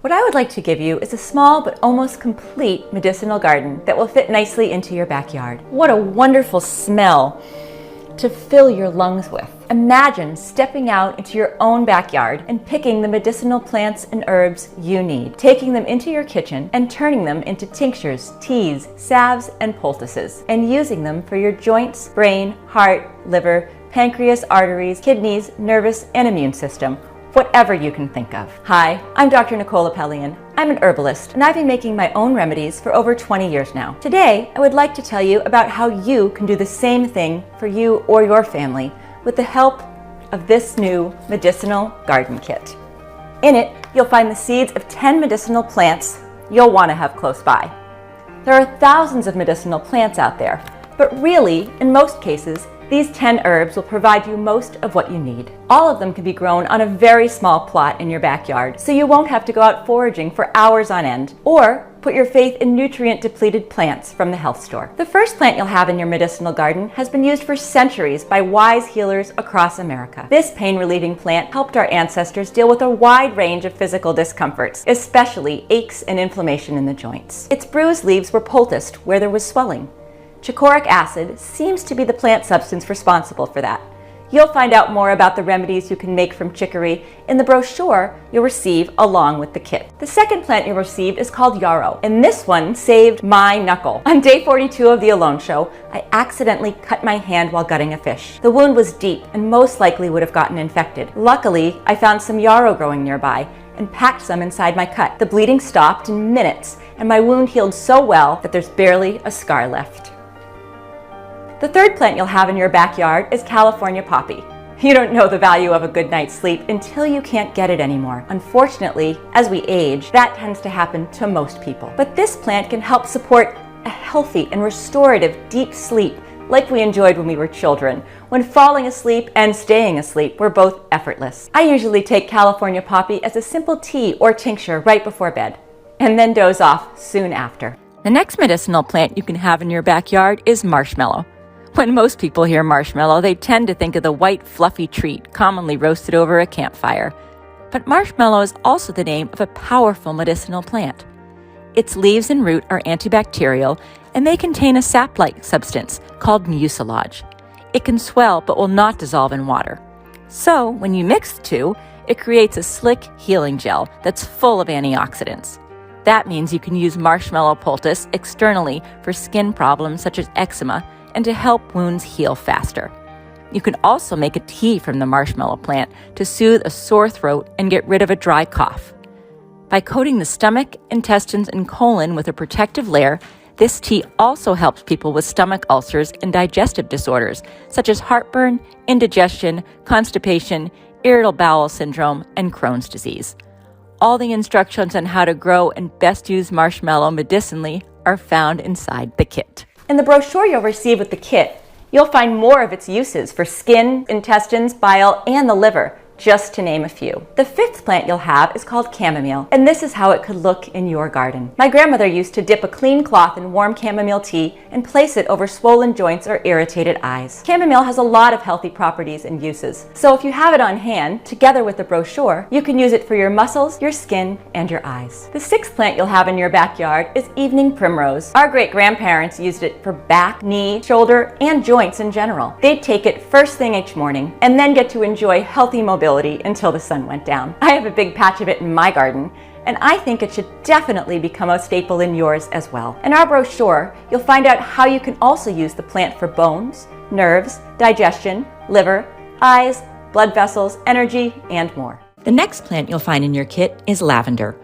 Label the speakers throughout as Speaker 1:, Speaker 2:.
Speaker 1: What I would like to give you is a small but almost complete medicinal garden that will fit nicely into your backyard. What a wonderful smell to fill your lungs with. Imagine stepping out into your own backyard and picking the medicinal plants and herbs you need, taking them into your kitchen and turning them into tinctures, teas, salves, and poultices, and using them for your joints, brain, heart, liver, pancreas, arteries, kidneys, nervous, and immune system. Whatever you can think of. Hi, I'm Dr. Nicole Apellian. I'm an herbalist, and I've been making my own remedies for over 20 years now. Today, I would like to tell you about how you can do the same thing for you or your family with the help of this new Medicinal Garden Kit. In it, you'll find the seeds of 10 medicinal plants you'll want to have close by. There are thousands of medicinal plants out there, but really, in most cases, these 10 herbs will provide you most of what you need. All of them can be grown on a very small plot in your backyard, so you won't have to go out foraging for hours on end, or put your faith in nutrient-depleted plants from the health store. The first plant you'll have in your medicinal garden has been used for centuries by wise healers across America. This pain-relieving plant helped our ancestors deal with a wide range of physical discomforts, especially aches and inflammation in the joints. Its bruised leaves were poulticed where there was swelling. Chicoric acid seems to be the plant substance responsible for that. You'll find out more about the remedies you can make from chicory in the brochure you'll receive along with the kit. The second plant you'll receive is called yarrow, and this one saved my knuckle. On day 42 of the Alone Show, I accidentally cut my hand while gutting a fish. The wound was deep and most likely would have gotten infected. Luckily, I found some yarrow growing nearby and packed some inside my cut. The bleeding stopped in minutes, and my wound healed so well that there's barely a scar left. The third plant you'll have in your backyard is California poppy. You don't know the value of a good night's sleep until you can't get it anymore. Unfortunately, as we age, that tends to happen to most people. But this plant can help support a healthy and restorative deep sleep like we enjoyed when we were children, when falling asleep and staying asleep were both effortless. I usually take California poppy as a simple tea or tincture right before bed, and then doze off soon after. The next medicinal plant you can have in your backyard is marshmallow. When most people hear marshmallow, they tend to think of the white, fluffy treat commonly roasted over a campfire. But marshmallow is also the name of a powerful medicinal plant. Its leaves and root are antibacterial, and they contain a sap-like substance called mucilage. It can swell but will not dissolve in water. So, when you mix the two, it creates a slick healing gel that's full of antioxidants. That means you can use marshmallow poultice externally for skin problems such as eczema, and to help wounds heal faster. You can also make a tea from the marshmallow plant to soothe a sore throat and get rid of a dry cough. By coating the stomach, intestines, and colon with a protective layer, this tea also helps people with stomach ulcers and digestive disorders, such as heartburn, indigestion, constipation, irritable bowel syndrome, and Crohn's disease. All the instructions on how to grow and best use marshmallow medicinally are found inside the kit. In the brochure you'll receive with the kit, you'll find more of its uses for skin, intestines, bile, and the liver, just to name a few. The fifth plant you'll have is called chamomile, and this is how it could look in your garden. My grandmother used to dip a clean cloth in warm chamomile tea and place it over swollen joints or irritated eyes. Chamomile has a lot of healthy properties and uses, so if you have it on hand, together with the brochure, you can use it for your muscles, your skin, and your eyes. The sixth plant you'll have in your backyard is evening primrose. Our great-grandparents used it for back, knee, shoulder, and joints in general. They'd take it first thing each morning and then get to enjoy healthy mobility until the sun went down. I have a big patch of it in my garden, and I think it should definitely become a staple in yours as well. In our brochure, you'll find out how you can also use the plant for bones, nerves, digestion, liver, eyes, blood vessels, energy, and more. The next plant you'll find in your kit is lavender.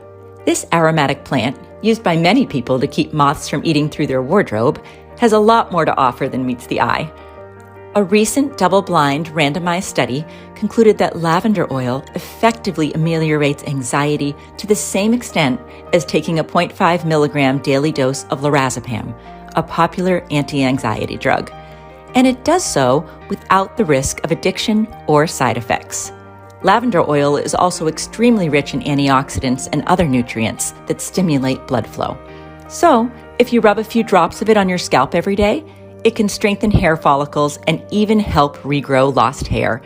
Speaker 1: This aromatic plant, used by many people to keep moths from eating through their wardrobe, has a lot more to offer than meets the eye. A recent double-blind randomized study concluded that lavender oil effectively ameliorates anxiety to the same extent as taking a 0.5 milligram daily dose of lorazepam, a popular anti-anxiety drug. And it does so without the risk of addiction or side effects. Lavender oil is also extremely rich in antioxidants and other nutrients that stimulate blood flow. So, if you rub a few drops of it on your scalp every day, it can strengthen hair follicles and even help regrow lost hair.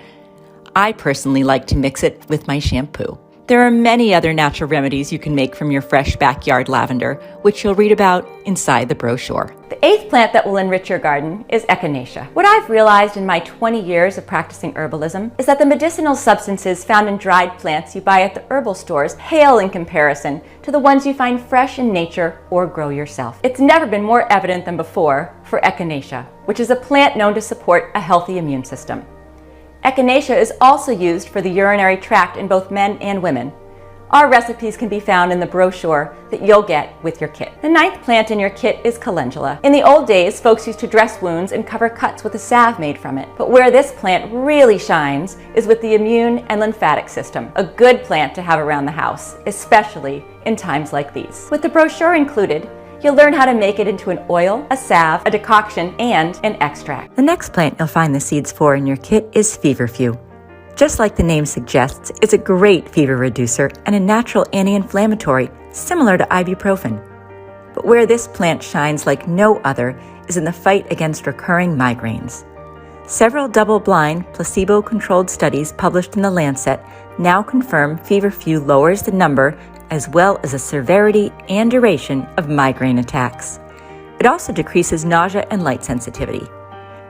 Speaker 1: I personally like to mix it with my shampoo. There are many other natural remedies you can make from your fresh backyard lavender, which you'll read about inside the brochure. The 8th plant that will enrich your garden is echinacea. What I've realized in my 20 years of practicing herbalism is that the medicinal substances found in dried plants you buy at the herbal stores pale in comparison to the ones you find fresh in nature or grow yourself. It's never been more evident than before for echinacea, which is a plant known to support a healthy immune system. Echinacea is also used for the urinary tract in both men and women. Our recipes can be found in the brochure that you'll get with your kit. The 9th plant in your kit is calendula. In the old days, folks used to dress wounds and cover cuts with a salve made from it. But where this plant really shines is with the immune and lymphatic system, a good plant to have around the house, especially in times like these. With the brochure included, you'll learn how to make it into an oil, a salve, a decoction, and an extract. The next plant you'll find the seeds for in your kit is feverfew. Just like the name suggests, it's a great fever reducer and a natural anti-inflammatory, similar to ibuprofen. But where this plant shines like no other is in the fight against recurring migraines. Several double-blind, placebo-controlled studies published in The Lancet now confirm feverfew lowers the number as well as the severity and duration of migraine attacks. It also decreases nausea and light sensitivity.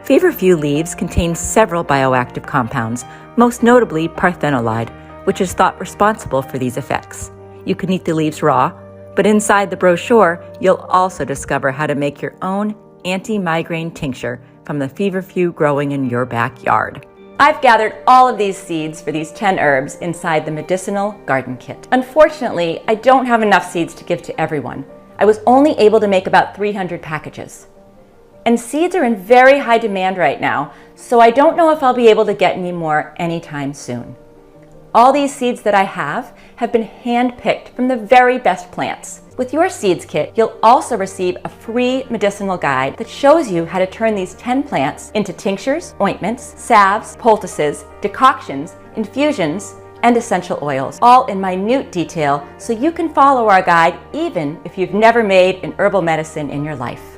Speaker 1: Feverfew leaves contain several bioactive compounds, most notably parthenolide, which is thought responsible for these effects. You can eat the leaves raw, but inside the brochure, you'll also discover how to make your own anti-migraine tincture from the feverfew growing in your backyard. I've gathered all of these seeds for these 10 herbs inside the Medicinal Garden Kit. Unfortunately, I don't have enough seeds to give to everyone. I was only able to make about 300 packages. And seeds are in very high demand right now, so I don't know if I'll be able to get any more anytime soon. All these seeds that I have been hand-picked from the very best plants. With your seeds kit, you'll also receive a free medicinal guide that shows you how to turn these 10 plants into tinctures, ointments, salves, poultices, decoctions, infusions, and essential oils, all in minute detail so you can follow our guide even if you've never made an herbal medicine in your life.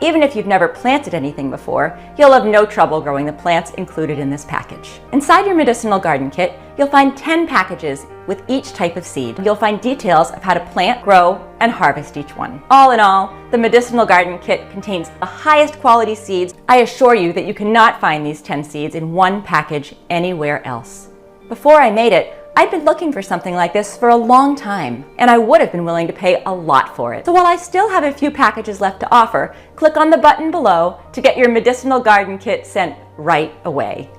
Speaker 1: Even if you've never planted anything before, you'll have no trouble growing the plants included in this package. Inside your Medicinal Garden Kit, you'll find 10 packages with each type of seed. You'll find details of how to plant, grow, and harvest each one. All in all, the Medicinal Garden Kit contains the highest quality seeds. I assure you that you cannot find these 10 seeds in one package anywhere else. Before I made it, I'd been looking for something like this for a long time, and I would have been willing to pay a lot for it. So while I still have a few packages left to offer, click on the button below to get your Medicinal Garden Kit sent right away.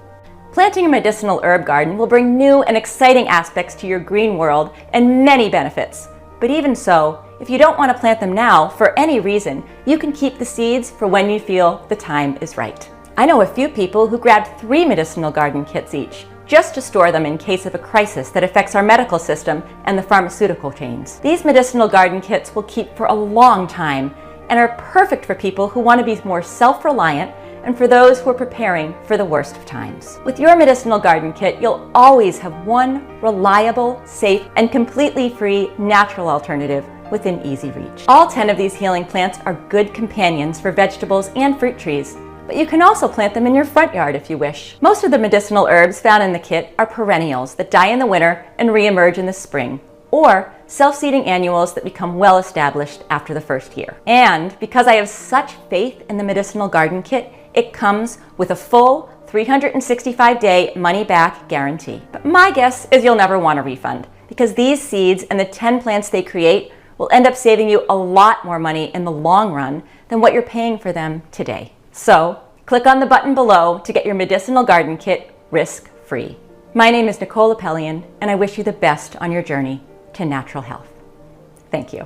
Speaker 1: Planting a medicinal herb garden will bring new and exciting aspects to your green world and many benefits. But even so, if you don't want to plant them now for any reason, you can keep the seeds for when you feel the time is right. I know a few people who grabbed 3 Medicinal Garden Kits each, just to store them in case of a crisis that affects our medical system and the pharmaceutical chains. These Medicinal Garden Kits will keep for a long time and are perfect for people who want to be more self-reliant and for those who are preparing for the worst of times. With your Medicinal Garden Kit, you'll always have one reliable, safe, and completely free natural alternative within easy reach. All 10 of these healing plants are good companions for vegetables and fruit trees, but you can also plant them in your front yard if you wish. Most of the medicinal herbs found in the kit are perennials that die in the winter and re-emerge in the spring, or self-seeding annuals that become well established after the first year. And because I have such faith in the Medicinal Garden Kit, it comes with a full 365-day money-back guarantee. But my guess is you'll never want a refund, because these seeds and the 10 plants they create will end up saving you a lot more money in the long run than what you're paying for them today. So, click on the button below to get your Medicinal Garden Kit risk-free. My name is Nicole Apellian, and I wish you the best on your journey to natural health. Thank you.